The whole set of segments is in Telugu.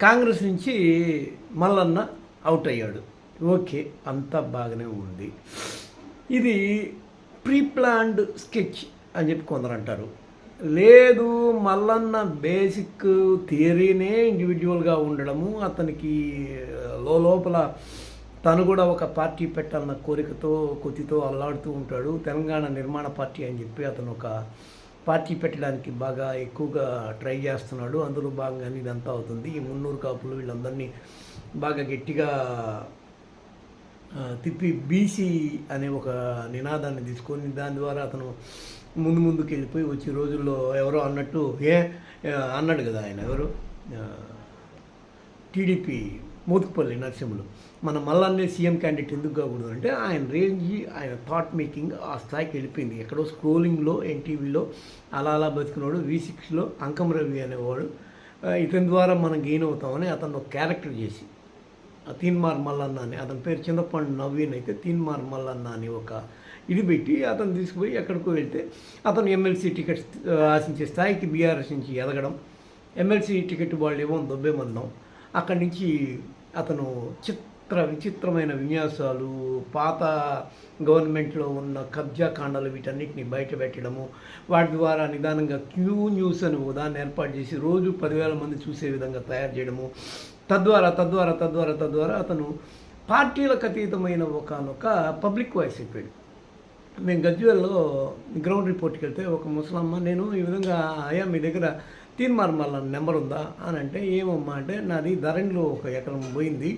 కాంగ్రెస్ నుంచి మల్లన్న అవుట్ అయ్యాడు. ఓకే, అంతా బాగానే ఉంది. ఇది ప్రీ ప్లాన్డ్ స్కెచ్ అని చెప్పి కొందరు అంటారు. లేదు, మల్లన్న బేసిక్ థియరీనే ఇండివిజువల్గా ఉండడము, అతనికి లోపల తను కూడా ఒక పార్టీ పెట్టాలన్న కోరికతో కొద్దితో అల్లాడుతూ ఉంటాడు. తెలంగాణ నిర్మాణ పార్టీ అని చెప్పి అతను ఒక పార్టీ పెట్టడానికి బాగా ఎక్కువగా ట్రై చేస్తున్నాడు. అందులో భాగంగానే ఇదంతా అవుతుంది. ఈ మున్నూరు కాపులు వీళ్ళందరినీ బాగా గట్టిగా తిప్పి బీసీ అనే ఒక నినాదాన్ని తీసుకొని దాని ద్వారా అతను ముందుకు వెళ్ళిపోయి వచ్చే రోజుల్లో ఎవరో అన్నట్టు అన్నాడు కదా ఆయన, ఎవరు టీడీపీ మోతుకుపల్లి నరసింహులు, మన మల్లన్నే సీఎం క్యాండిడేట్ ఎందుకు కాకూడదు అంటే ఆయన రేంజ్, ఆయన థాట్ మేకింగ్ ఆ స్థాయికి వెళ్ళిపోయింది. ఎక్కడో స్క్రోలింగ్లో ఎన్టీవీలో అలా బతికినవాడు. V6లో అంకం రవి అనేవాడు, ఇతని ద్వారా మనం గెయిన్ అవుతామని అతను ఒక క్యారెక్టర్ చేసి తీన్మార్ మల్లన్న అని, అతని పేరు చింతపండు నవీన్ అయితే తీన్మార్ మల్లన్న అని ఒక ఇది పెట్టి అతను తీసుకుపోయి ఎక్కడికో వెళ్తే అతను ఎమ్మెల్సీ టికెట్స్ ఆశించే స్థాయికి బీఆర్ఎస్ నుంచి ఎదగడం, ఎమ్మెల్సీ టికెట్ వాళ్ళు ఏమో దొబ్బేమన్నాం. అక్కడి నుంచి అతను విచిత్రమైన విన్యాసాలు, పాత గవర్నమెంట్లో ఉన్న కబ్జా కాండాలు వీటన్నిటిని బయట పెట్టడము, వాటి ద్వారా నిదానంగా క్యూ న్యూస్ అని దాన్ని ఏర్పాటు చేసి రోజు 10,000 మంది చూసే విధంగా తయారు చేయడము, తద్వారా అతను పార్టీలకు అతీతమైన ఒకనొక పబ్లిక్ వాయిస్ అయిపోయాడు. మేము గజ్వేల్లో గ్రౌండ్ రిపోర్ట్కి వెళ్తే ఒక ముసలమ్మ, నేను ఈ విధంగా అయ్యా మీ దగ్గర తీన్మార్ మల్లన్న నెంబర్ ఉందా అని అంటే, ఏమమ్మా అంటే నాది ధరణిలో 1 ఎకరం పోయింది,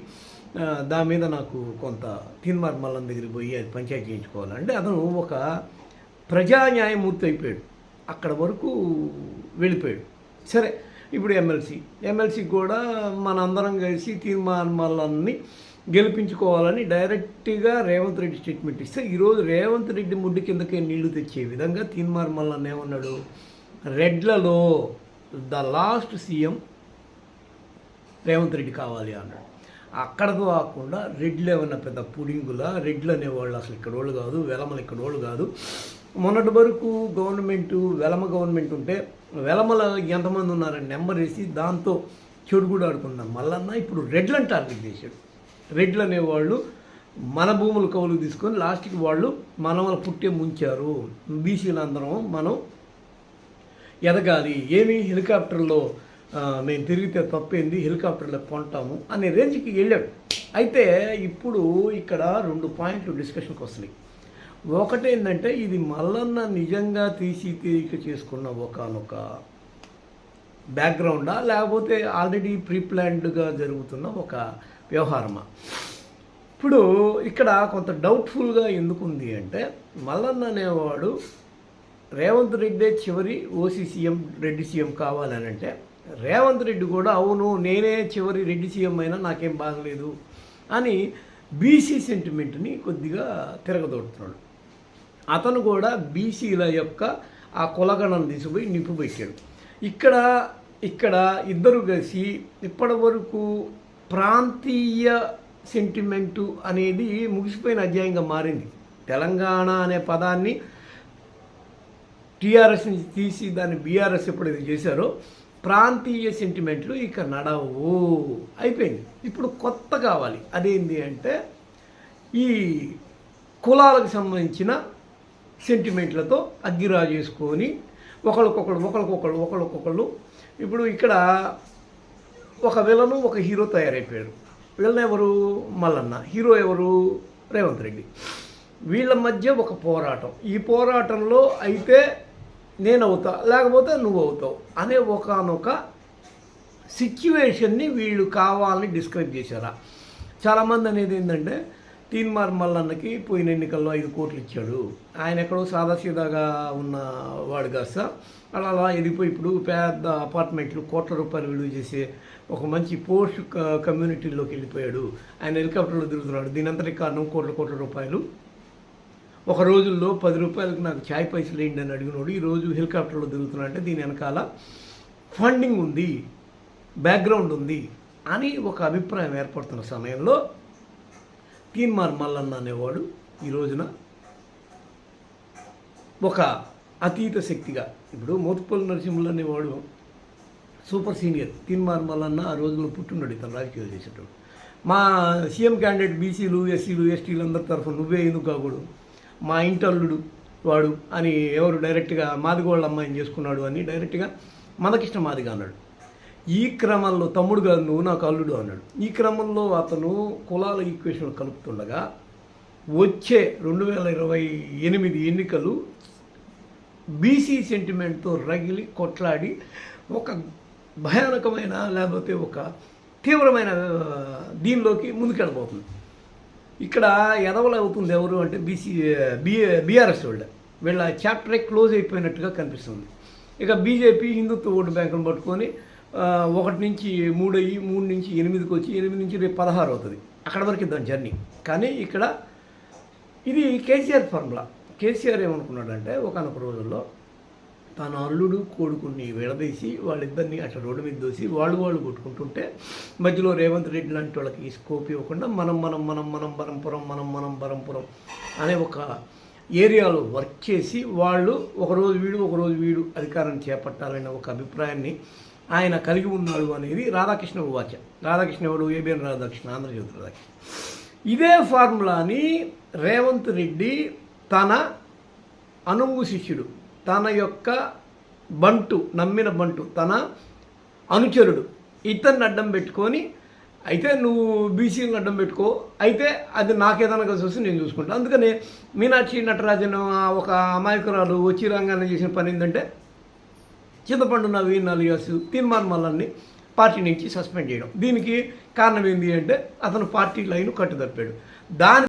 దాని మీద నాకు కొంత తీన్మార్ మల్లన్న దగ్గరికి పోయి అది పంచాయతీ చేయించుకోవాలంటే అతను ఒక ప్రజా న్యాయమూర్తి అయిపోయాడు. అక్కడ వరకు వెళ్ళిపోయాడు. సరే, ఇప్పుడు ఎమ్మెల్సీ కూడా మనందరం కలిసి తీన్మార్ మల్లన్ని గెలిపించుకోవాలని డైరెక్ట్గా రేవంత్ రెడ్డి స్టేట్మెంట్ ఇస్తే, ఈరోజు రేవంత్ రెడ్డి ముడ్డు కిందకే నీళ్లు తెచ్చే విధంగా తీన్మార్ మల్లన్న ఏమన్నాడు, రెడ్లలో the last CM Revanth Reddy కావాలి అన్నాడు. అక్కడతో కాకుండా రెడ్లు ఏమన్నా పెద్ద పుడింగులా, రెడ్లు అనేవాళ్ళు అసలు ఇక్కడ వాళ్ళు కాదు, వెలమలు ఇక్కడ వాళ్ళు కాదు. మొన్నటి వరకు వెలమ గవర్నమెంట్ ఉంటే వెలమల ఎంతమంది ఉన్నారని నెంబర్ వేసి దాంతో చెడు కూడా ఆడుకున్నాం మల్లన్న. ఇప్పుడు రెడ్లను టార్గెట్ చేశాడు. రెడ్లు అనేవాళ్ళు మన భూములు కవులు తీసుకొని లాస్ట్కి వాళ్ళు మనమల పుట్టే ముంచారు, బీసీలు అందరం మనం ఎదగాలి, ఏమి హెలికాప్టర్లో మేము తిరిగితే తప్పేంది, హెలికాప్టర్లో కొంటాము అనే రేంజ్కి వెళ్ళాడు. అయితే ఇప్పుడు ఇక్కడ 2 పాయింట్లు డిస్కషన్కి వస్తున్నాయి. ఒకటేంటంటే ఇది మల్లన్న నిజంగా తీరిక చేసుకున్న ఒకనొక బ్యాక్గ్రౌండా, లేకపోతే ఆల్రెడీ ప్రీప్లాన్డ్గా జరుగుతున్న ఒక వ్యవహారమా. ఇప్పుడు ఇక్కడ కొంత డౌట్ఫుల్గా ఎందుకుంది అంటే, మల్లన్న అనేవాడు రేవంత్ రెడ్డే చివరి ఓసీ సీఎం, రెడ్డి సీఎం కావాలని అంటే, రేవంత్ రెడ్డి కూడా అవును నేనే చివరి రెడ్డి సీఎం అయినా నాకేం బాగలేదు అని బీసీ సెంటిమెంట్ని కొద్దిగా తిరగదొడుతున్నాడు. అతను కూడా బీసీల యొక్క ఆ కులగణను తీసుకుపోయి నిప్పు పెట్టాడు. ఇక్కడ ఇద్దరు కలిసి ఇప్పటి వరకు ప్రాంతీయ సెంటిమెంటు అనేది ముగిసిపోయిన అధ్యాయంగా మారింది. తెలంగాణ అనే పదాన్ని టీఆర్ఎస్ నుంచి తీసి దాన్ని బీఆర్ఎస్ ఎప్పుడైతే చేశారో ప్రాంతీయ సెంటిమెంట్లు ఇక నడవు, అయిపోయింది. ఇప్పుడు కొత్త కావాలి. అదేంటి అంటే ఈ కులాలకు సంబంధించిన సెంటిమెంట్లతో అగ్గిరాజు చేసుకొని ఒకళ్ళకొకళ్ళు ఇప్పుడు ఇక్కడ ఒక విలను ఒక హీరో తయారైపోయాడు. విలన్ ఎవరు? మల్లన్న. హీరో ఎవరు? రేవంత్ రెడ్డి. వీళ్ళ మధ్య ఒక పోరాటం. ఈ పోరాటంలో అయితే నేను అవుతా, లేకపోతే నువ్వు అవుతావు అనే ఒకనొక సిచ్యువేషన్ని వీళ్ళు కావాలని డిస్క్రైబ్ చేశారా. చాలామంది అనేది ఏంటంటే, తీన్మార్ మల్లన్నకి పోయిన ఎన్నికల్లో 5 కోట్లు ఇచ్చాడు, ఆయన ఎక్కడో సాదాసీదాగా ఉన్న వాడు కాస్త అలా ఎదిగిపోయి ఇప్పుడు పెద్ద అపార్ట్మెంట్లు కోట్ల రూపాయలు విలువ చేసే ఒక మంచి పోస్ట్ కమ్యూనిటీలోకి వెళ్ళిపోయాడు. ఆయన హెలికాప్టర్లో తిరుగుతున్నాడు. దీనంతటి కారణం కోట్ల రూపాయలు. ఒక రోజుల్లో 10 రూపాయలకు నాకు ఛాయ్ పైసలు వేయండి అని అడిగినోడు ఈరోజు హెలికాప్టర్లో తిరుగుతున్నా అంటే దీని వెనకాల ఫండింగ్ ఉంది, బ్యాక్గ్రౌండ్ ఉంది అని ఒక అభిప్రాయం ఏర్పడుతున్న సమయంలో తీన్మార్ మల్లన్న అనేవాడు ఈ రోజున ఒక అతీత శక్తిగా, ఇప్పుడు మోతుపల్లి నరసింహులు అనేవాడు సూపర్ సీనియర్ తీన్మార్ మల్లన్న ఆ రోజుల్లో పుట్టినాడు ఇతను రాజకీయాలు చేసేటప్పుడు. మా సీఎం క్యాండిడేట్ బీసీలు ఎస్సీలు ఎస్టీలు అందరి తరఫున నువ్వే ఎందుకు కాకూడదు, మా ఇంటి అల్లుడు వాడు అని ఎవరు డైరెక్ట్గా మాదిగోళ్ళ అమ్మాయిని చేసుకున్నాడు అని డైరెక్ట్గా మనకిష్టం మాదిగా అన్నాడు. ఈ క్రమంలో తమ్ముడు గారు నువ్వు నాకు అల్లుడు అన్నాడు. ఈ క్రమంలో అతను కులాల ఈక్వేషన్ కలుపుతుండగా వచ్చే 2028 ఎన్నికలు బీసీ సెంటిమెంట్తో రగిలి కొట్లాడి ఒక భయానకమైన లేకపోతే ఒక తీవ్రమైన దీనిలోకి ముందుకెళ్ళబోతుంది. ఇక్కడ ఎదవలు అవుతుంది ఎవరు అంటే బీఆర్ఎస్ వీళ్ళ చాప్టరే క్లోజ్ అయిపోయినట్టుగా కనిపిస్తుంది. ఇక బీజేపీ హిందుత్వ ఓటు బ్యాంకును పట్టుకొని 1 నుంచి 3 అయ్యి 3 నుంచి 8కి వచ్చి 8 నుంచి రేపు 16 అవుతుంది. అక్కడ వరకు దాని జర్నీ. కానీ ఇక్కడ ఇది కేసీఆర్ ఫార్ములా. కేసీఆర్ ఏమనుకున్నాడంటే ఒకనొక రోజుల్లో తన అల్లుడు కొడుకుని విడదీసి వాళ్ళిద్దరిని అట్లా రోడ్డు మీద దోసి వాళ్ళు కొట్టుకుంటుంటే మధ్యలో రేవంత్ రెడ్డి లాంటి వాళ్ళకి స్కోప్ ఇవ్వకుండా మనం బరంపురం అనే ఒక ఏరియాలో వర్క్ చేసి వాళ్ళు ఒకరోజు వీడు అధికారాన్ని చేపట్టాలనే ఒక అభిప్రాయాన్ని ఆయన కలిగి ఉన్నాడు అనేది రాధాకృష్ణ వాచ. రాధాకృష్ణ ఎవడు? ఏబిఎన్ రాధాకృష్ణ, ఆంధ్రజ్యోతి రాధాకృష్ణ. ఇదే ఫార్ములాని రేవంత్ రెడ్డి తన అనుంగు శిష్యుడు, తన యొక్క నమ్మిన బంటు, తన అనుచరుడు ఇతన్ని అడ్డం పెట్టుకొని, అయితే నువ్వు బీసీలను అడ్డం పెట్టుకో, అయితే అది నాకేదైనా కలిసి వస్తే నేను చూసుకుంటాను. అందుకని మీనాక్షి నటరాజన్ ఒక అమాయకురాలు వచ్చి రంగాన్ని చేసిన పని ఏంటంటే చింతపండు నవీన్ అలియాస్ తీన్మార్ మల్లన్ని పార్టీ నుంచి సస్పెండ్ చేయడం. దీనికి కారణం ఏంటి అంటే అతను పార్టీ లైన్ కట్టుదప్పాడు. దాని